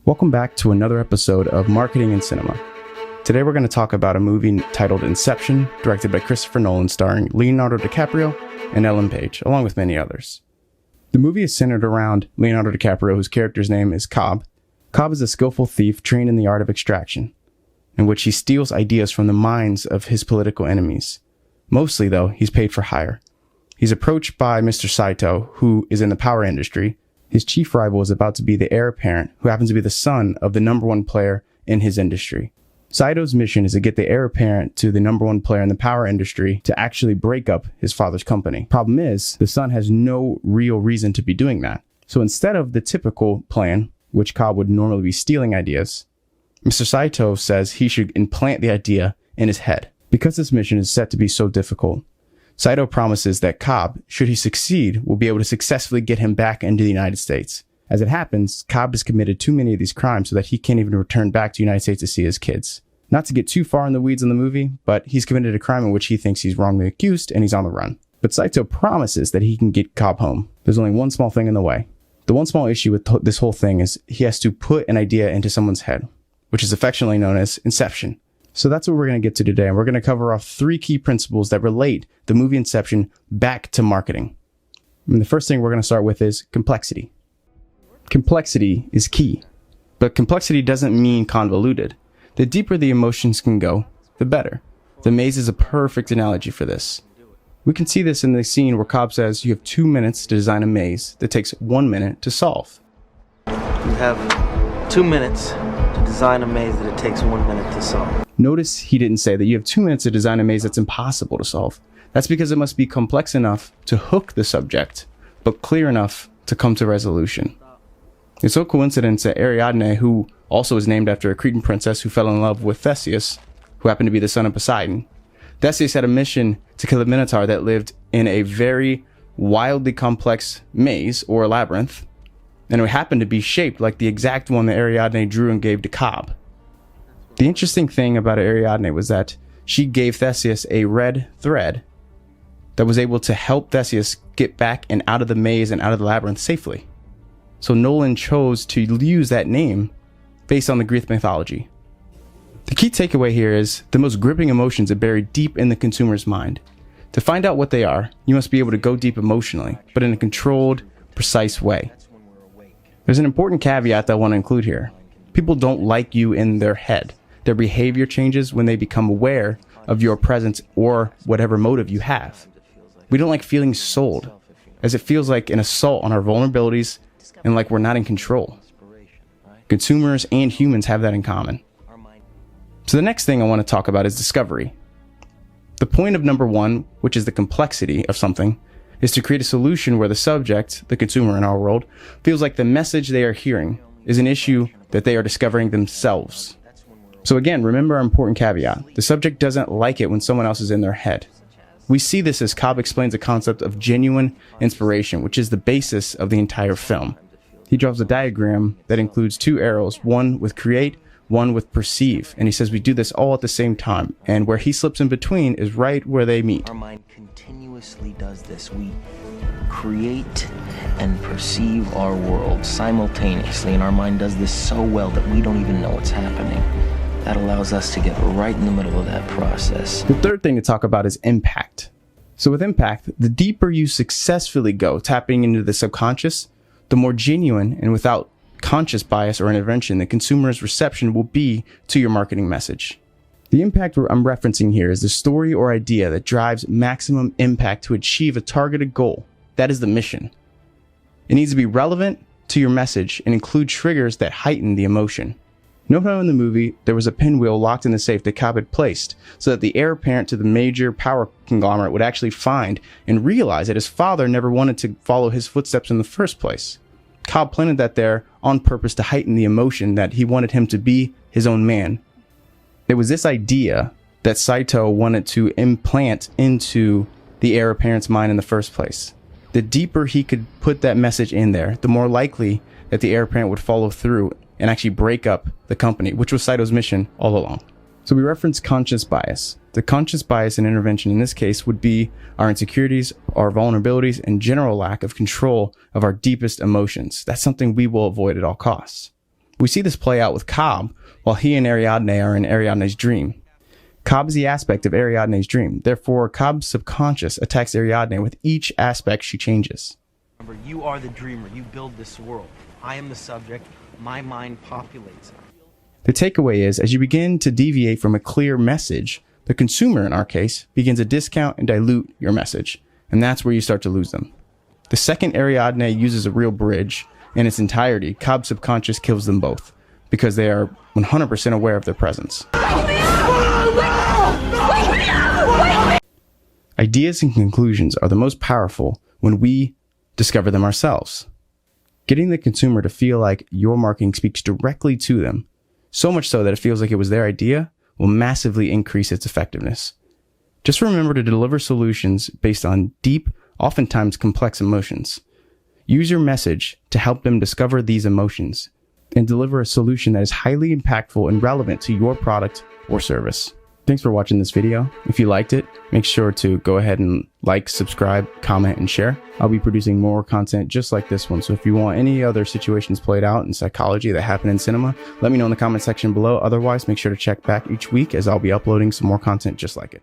Welcome back to another episode of Marketing in Cinema. Today we're going to talk about a movie titled Inception, directed by Christopher Nolan, starring Leonardo DiCaprio and Ellen Page, along with many others. The movie is centered around Leonardo DiCaprio, whose character's name is Cobb. Cobb is a skillful thief trained in the art of extraction, in which he steals ideas from the minds of his political enemies. Mostly, though, he's paid for hire. He's approached by Mr. Saito, who is in the power industry. His chief rival is about to be the heir apparent, who happens to be the son of the number one player in his industry. Saito's mission is to get the heir apparent to the number one player in the power industry to actually break up his father's company. Problem is, the son has no real reason to be doing that. So instead of the typical plan, which Cobb would normally be stealing ideas, Mr. Saito says he should implant the idea in his head. Because this mission is set to be so difficult, Saito promises that Cobb, should he succeed, will be able to successfully get him back into the United States. As it happens, Cobb has committed too many of these crimes so that he can't even return back to the United States to see his kids. Not to get too far in the weeds in the movie, but he's committed a crime in which he thinks he's wrongly accused and he's on the run. But Saito promises that he can get Cobb home. There's only one small thing in the way. The one small issue with this whole thing is he has to put an idea into someone's head, which is affectionately known as Inception. So that's what we're going to get to today, and we're going to cover off 3 key principles that relate the movie Inception back to marketing. And the first thing we're going to start with is complexity. Complexity is key, but complexity doesn't mean convoluted. The deeper the emotions can go, the better. The maze is a perfect analogy for this. We can see this in the scene where Cobb says you have 2 minutes to design a maze that takes 1 minute to solve. You have 2 minutes to design a maze that it takes 1 minute to solve. Notice he didn't say that you have 2 minutes to design a maze that's impossible to solve. That's because it must be complex enough to hook the subject, but clear enough to come to resolution. It's no coincidence that Ariadne, who also is named after a Cretan princess who fell in love with Theseus, who happened to be the son of Poseidon. Theseus had a mission to kill a minotaur that lived in a very wildly complex maze or labyrinth, and it happened to be shaped like the exact one that Ariadne drew and gave to Cobb. The interesting thing about Ariadne was that she gave Theseus a red thread that was able to help Theseus get back and out of the maze and out of the labyrinth safely. So Nolan chose to use that name based on the Greek mythology. The key takeaway here is the most gripping emotions are buried deep in the consumer's mind. To find out what they are, you must be able to go deep emotionally, but in a controlled, precise way. There's an important caveat that I want to include here. People don't like you in their head. Their behavior changes when they become aware of your presence or whatever motive you have. We don't like feeling sold, as it feels like an assault on our vulnerabilities and like we're not in control. Consumers and humans have that in common. So the next thing I want to talk about is discovery. The point of number 1, which is the complexity of something, is to create a solution where the subject, the consumer in our world, feels like the message they are hearing is an issue that they are discovering themselves. So again, remember our important caveat. The subject doesn't like it when someone else is in their head. We see this as Cobb explains the concept of genuine inspiration, which is the basis of the entire film. He draws a diagram that includes 2 arrows, one with create, one with perceive. And he says we do this all at the same time. And where he slips in between is right where they meet. Our mind continuously does this. We create and perceive our world simultaneously. And our mind does this so well that we don't even know what's happening. That allows us to get right in the middle of that process. The third thing to talk about is impact. So with impact, the deeper you successfully go tapping into the subconscious, the more genuine and without conscious bias or intervention the consumer's reception will be to your marketing message. The impact I'm referencing here is the story or idea that drives maximum impact to achieve a targeted goal. That is the mission. It needs to be relevant to your message and include triggers that heighten the emotion. Note how in the movie there was a pinwheel locked in the safe that Cobb had placed so that the heir apparent to the major power conglomerate would actually find and realize that his father never wanted to follow his footsteps in the first place. Cobb planted that there on purpose to heighten the emotion that he wanted him to be his own man. It was this idea that Saito wanted to implant into the heir apparent's mind in the first place. The deeper he could put that message in there, the more likely that the heir apparent would follow through and actually break up the company, which was Saito's mission all along. So we reference conscious bias. The conscious bias and intervention in this case would be our insecurities, our vulnerabilities, and general lack of control of our deepest emotions. That's something we will avoid at all costs. We see this play out with Cobb while he and Ariadne are in Ariadne's dream. Cobb is the aspect of Ariadne's dream. Therefore, Cobb's subconscious attacks Ariadne with each aspect she changes. Remember, you are the dreamer. You build this world. I am the subject. My mind populates it. The takeaway is, as you begin to deviate from a clear message, the consumer, in our case, begins to discount and dilute your message. And that's where you start to lose them. The second Ariadne uses a real bridge in its entirety, Cobb's subconscious kills them both because they are 100% aware of their presence. Ideas and conclusions are the most powerful when we discover them ourselves. Getting the consumer to feel like your marketing speaks directly to them, so much so that it feels like it was their idea, will massively increase its effectiveness. Just remember to deliver solutions based on deep, oftentimes complex emotions. Use your message to help them discover these emotions and deliver a solution that is highly impactful and relevant to your product or service. Thanks for watching this video. If you liked it, make sure to go ahead and like, subscribe, comment, and share. I'll be producing more content just like this one. So if you want any other situations played out in psychology that happen in cinema, let me know in the comment section below. Otherwise, make sure to check back each week as I'll be uploading some more content just like it.